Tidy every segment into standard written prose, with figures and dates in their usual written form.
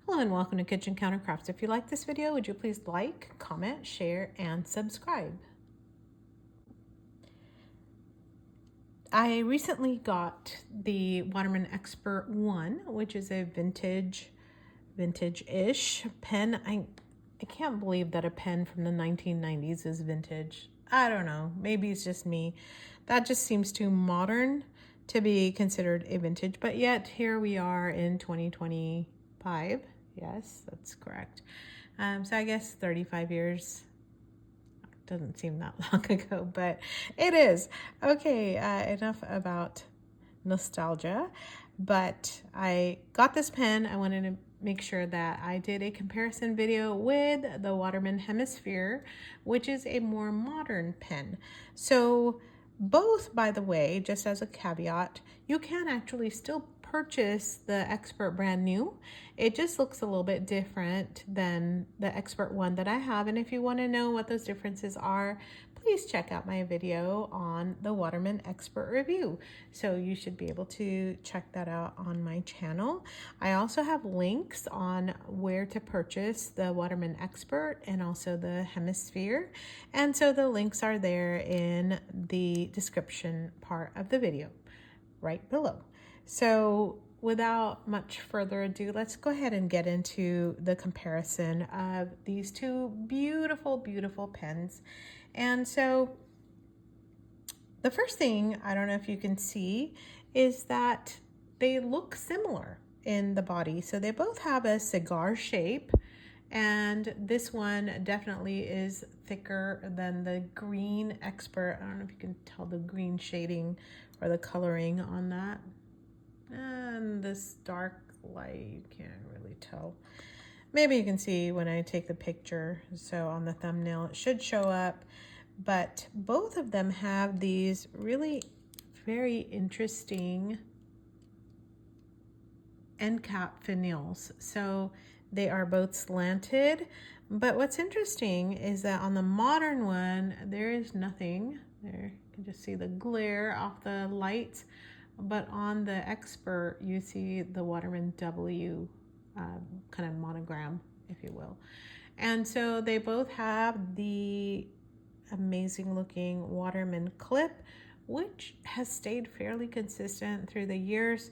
Hello and welcome to Kitchen Countercrafts. If you like this video, would you please like, comment, share, and subscribe? I recently got the Waterman Expert 1, which is a vintage-ish pen. I can't believe that a pen from the 1990s is vintage. I don't know, maybe it's just me. That just seems too modern to be considered a vintage, but yet here we are in 2025. Yes, that's correct. So I guess 35 years doesn't seem that long ago, but it is. Okay, enough about nostalgia. But I got this pen. I wanted to make sure that I did a comparison video with the Waterman Hemisphere, which is a more modern pen. So both, by the way, just as a caveat, you can actually still purchase the Expert brand new. It just looks a little bit different than the Expert one that I have. And if you want to know what those differences are, please check out my video on the Waterman Expert review. So you should be able to check that out on my channel. I also have links on where to purchase the Waterman Expert and also the Hemisphere. And so the links are there in the description part of the video right below. So without much further ado, let's go ahead and get into the comparison of these two beautiful, beautiful pens. And so the first thing, I don't know if you can see, is that they look similar in the body. So they both have a cigar shape, and this one definitely is thicker than the green Expert. I don't know if you can tell the green shading or the coloring on that. And this dark light, you can't really tell. Maybe you can see when I take the picture. So on the thumbnail, it should show up. But both of them have these really very interesting end cap finials. So they are both slanted. But what's interesting is that on the modern one, there is nothing. There, you can just see the glare off the lights. But on the Expert, you see the Waterman W kind of monogram, if you will. And so they both have the amazing looking Waterman clip, which has stayed fairly consistent through the years.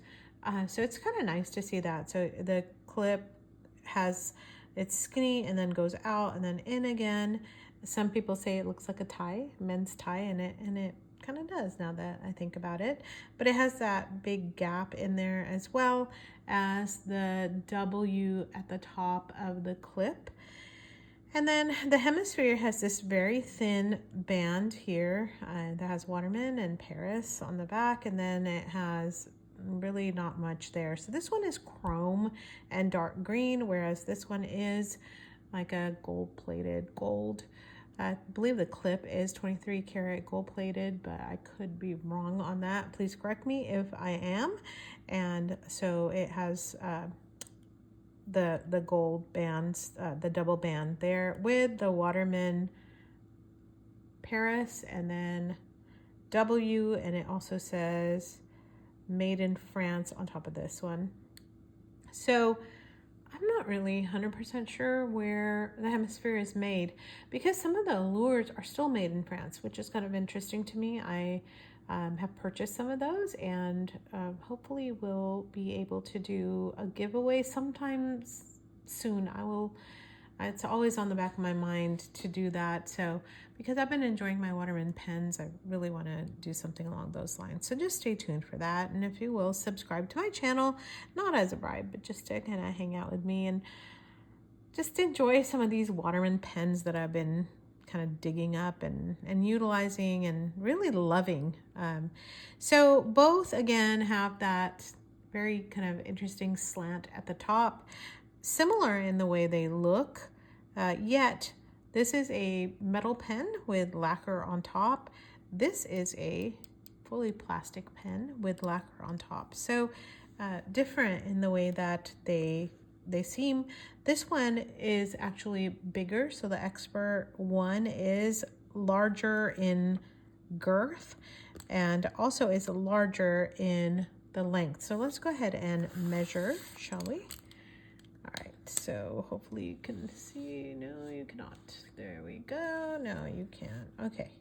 So it's kind of nice to see that. So the clip has, it's skinny and then goes out and then in again. Some people say it looks like a tie, men's tie, and it kind of does now that I think about it. But it has that big gap in there as well as the W at the top of the clip. And then the Hemisphere has this very thin band here that has Waterman and Paris on the back, and then it has really not much there. So this one is chrome and dark green, whereas this one is like a gold-plated gold. I believe the clip is 23 karat gold plated, but I could be wrong on that. Please correct me if I am. And so it has the gold bands, the double band there with the Waterman Paris and then W, and it also says made in France on top of this one. So I'm not really 100% sure where the Hemisphere is made, because some of the allures are still made in France, which is kind of interesting to me. I have purchased some of those, and hopefully will be able to do a giveaway sometime soon. It's always on the back of my mind to do that. So because I've been enjoying my Waterman pens, I really want to do something along those lines. So just stay tuned for that. And if you will, subscribe to my channel, not as a bribe, but just to kind of hang out with me and just enjoy some of these Waterman pens that I've been kind of digging up and utilizing and really loving. So both, again, have that very kind of interesting slant at the top, similar in the way they look, yet this is a metal pen with lacquer on top. This is a fully plastic pen with lacquer on top. So different in the way that they seem. This one is actually bigger, so the Expert one is larger in girth and also is larger in the length. So let's go ahead and measure, shall we? All right, So hopefully you can see. No, you cannot. There we go. No, you can't. Okay.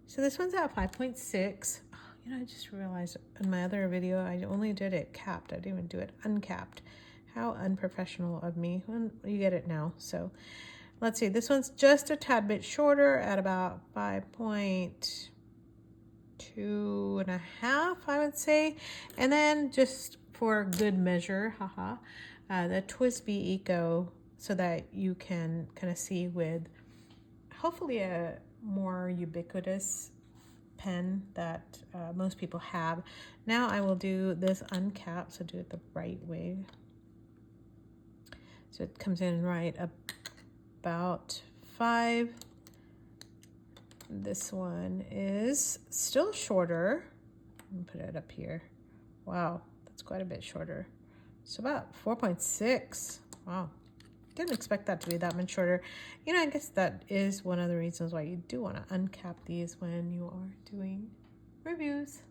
So this one's at 5.6. Oh, you know, I just realized in my other video, I only did it capped. I didn't even do it uncapped. How unprofessional of me. Well, you get it now. So let's see. This one's just a tad bit shorter at about 5.2.5, I would say. And then just for good measure, the TWSBI Eco, so that you can kind of see with hopefully a more ubiquitous pen that most people have. Now I will do this uncapped, so do it the right way. So it comes in right about 5. This one is still shorter. Let me put it up here. Wow, that's quite a bit shorter. So about 4.6. Wow. Didn't expect that to be that much shorter. You know, I guess that is one of the reasons why you do want to uncap these when you are doing reviews.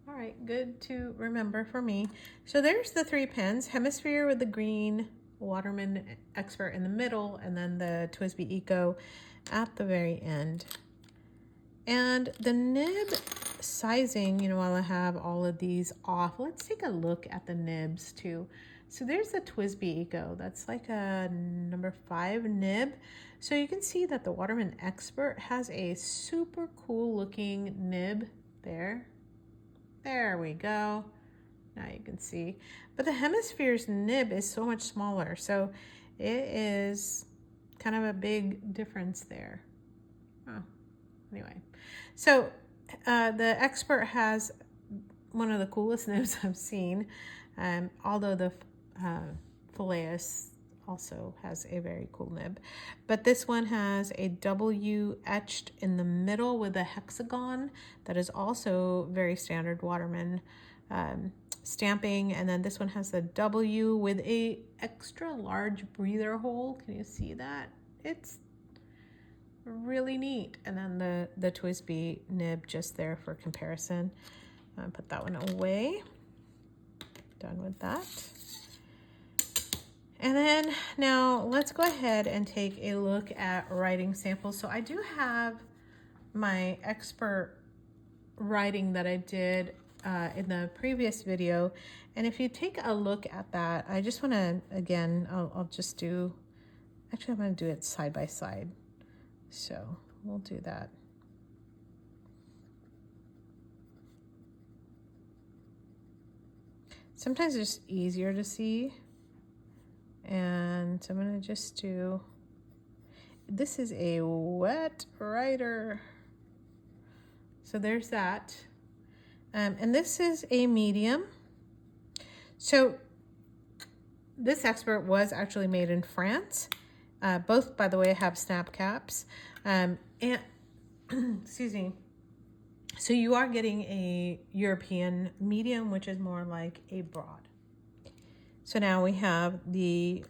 All right, good to remember for me. So there's the 3 pens, Hemisphere with the green, Waterman Expert in the middle, and then the TWSBI Eco at the very end. And the nib sizing, you know, while I have all of these off, let's take a look at the nibs too. So there's the TWSBI Eco. That's like a number 5 nib. So you can see that the Waterman Expert has a super cool looking nib there. There we go. Now you can see. But the Hemisphere's nib is so much smaller. So it is kind of a big difference there. Oh, anyway. So the Expert has one of the coolest nibs I've seen. Although the Phileas also has a very cool nib. But this one has a W etched in the middle with a hexagon that is also very standard Waterman stamping. And then this one has the W with a extra large breather hole. Can you see that? It's really neat. And then the TWSBI nib just there for comparison. Put that one away. Done with that. And then now let's go ahead and take a look at writing samples. So I do have my expert writing that I did in the previous video. And if you take a look at that, I just want to, again, I'll just do, actually I'm going to do it side by side. So we'll do that. Sometimes it's just easier to see. And so I'm going to just do, this is a wet writer. So there's that. And this is a medium. So this Expert was actually made in France. Both, by the way, have snap caps. And excuse me. So you are getting a European medium, which is more like a broad. So now we have the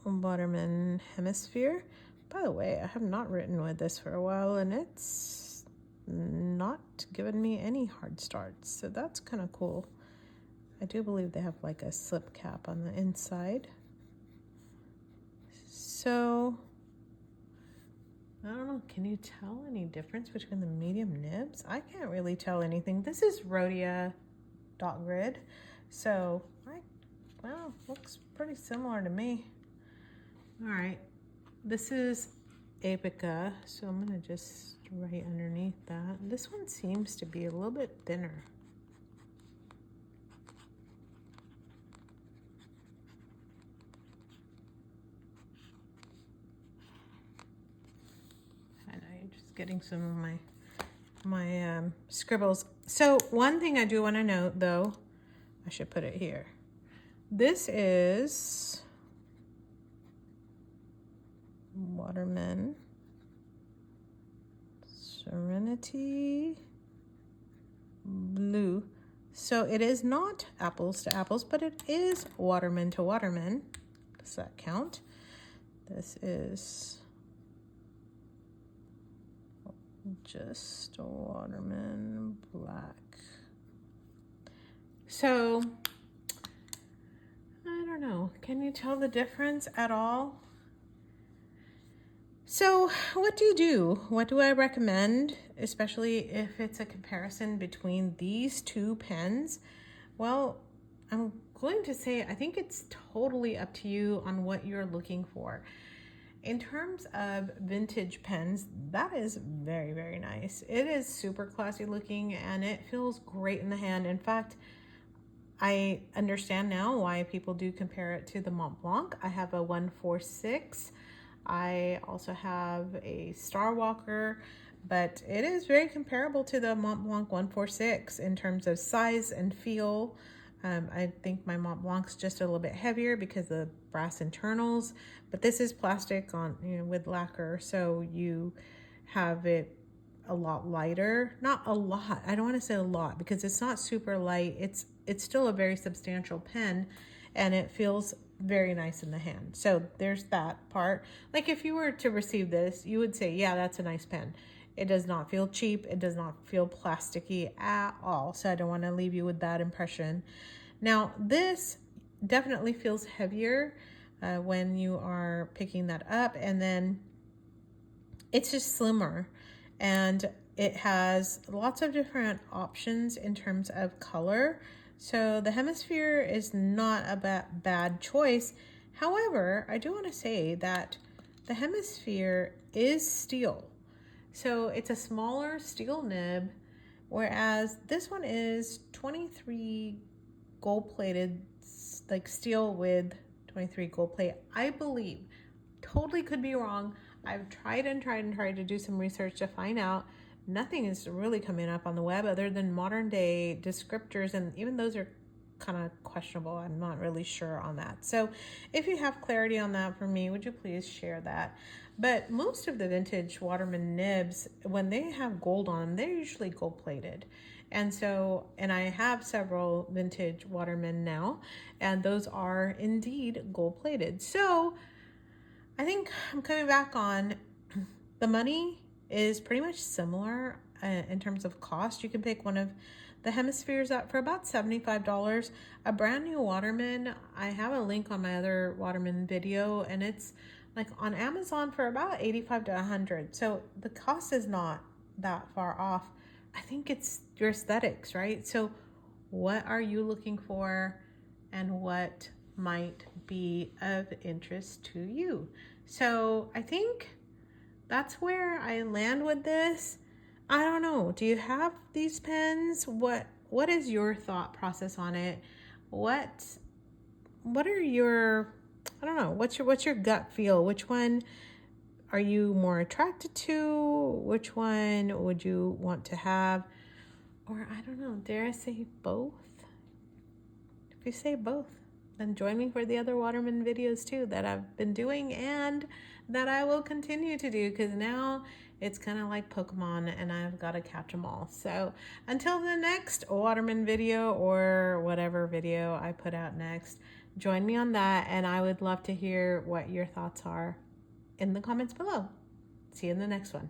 Waterman Hemisphere. By the way, I have not written with this for a while, and it's not given me any hard starts, so that's kind of cool. I do believe they have like a slip cap on the inside. So I don't know, can you tell any difference between the medium nibs? I can't really tell anything. This is Rhodia dot grid, so well, looks pretty similar to me. All right, this is Apica, so I'm gonna just write underneath that. This one seems to be a little bit thinner. Getting some of my scribbles. So one thing I do want to note, though, I should put it here. This is Waterman Serenity Blue. So it is not apples to apples, but it is Waterman to Waterman. Does that count? This is just a Waterman black. So I don't know. Can you tell the difference at all? So what do? What do I recommend, especially if it's a comparison between these two pens? Well, I'm going to say I think it's totally up to you on what you're looking for. In terms of vintage pens, that is very, very nice. It is super classy looking and it feels great in the hand. In fact, I understand now why people do compare it to the Mont Blanc. I have a 146. I also have a Star Walker, but it is very comparable to the Mont Blanc 146 in terms of size and feel. I think my Mont Blanc's just a little bit heavier because of the brass internals, but this is plastic on, with lacquer, so you have it a lot lighter. Not a lot. I don't want to say a lot because it's not super light. It's still a very substantial pen, and it feels very nice in the hand. So there's that part. Like if you were to receive this, you would say, yeah, that's a nice pen. It does not feel cheap. It does not feel plasticky at all. So I don't want to leave you with that impression. Now, this definitely feels heavier when you are picking that up, and then it's just slimmer, and it has lots of different options in terms of color. So the Hemisphere is not a bad choice. However, I do want to say that the Hemisphere is steel. So it's a smaller steel nib, whereas this one is 23 gold-plated, like steel with 23 gold plate, I believe. Totally could be wrong. I've tried and tried to do some research to find out. Nothing is really coming up on the web other than modern day descriptors, and even those are kind of questionable. I'm not really sure on that. So if you have clarity on that for me, would you please share that? But most of the vintage Waterman nibs, when they have gold on them, they're usually gold plated. And so, and I have several vintage Waterman now, and those are indeed gold plated. So I think I'm coming back on the money is pretty much similar in terms of cost. You can pick one of the Hemispheres up for about $75. A brand new Waterman, I have a link on my other Waterman video, and it's like on Amazon for about 85 to 100. So the cost is not that far off. I think it's your aesthetics, right? So what are you looking for, and what might be of interest to you? So I think that's where I land with this. I don't know. Do you have these pens? What is your thought process on it? What are your, I don't know, what's your gut feel? Which one are you more attracted to? Which one would you want to have? Or I don't know, dare I say both? If you say both, then join me for the other Waterman videos too that I've been doing and that I will continue to do, because now it's kind of like Pokemon and I've got to catch them all. So until the next Waterman video or whatever video I put out next, join me on that, and I would love to hear what your thoughts are in the comments below. See you in the next one.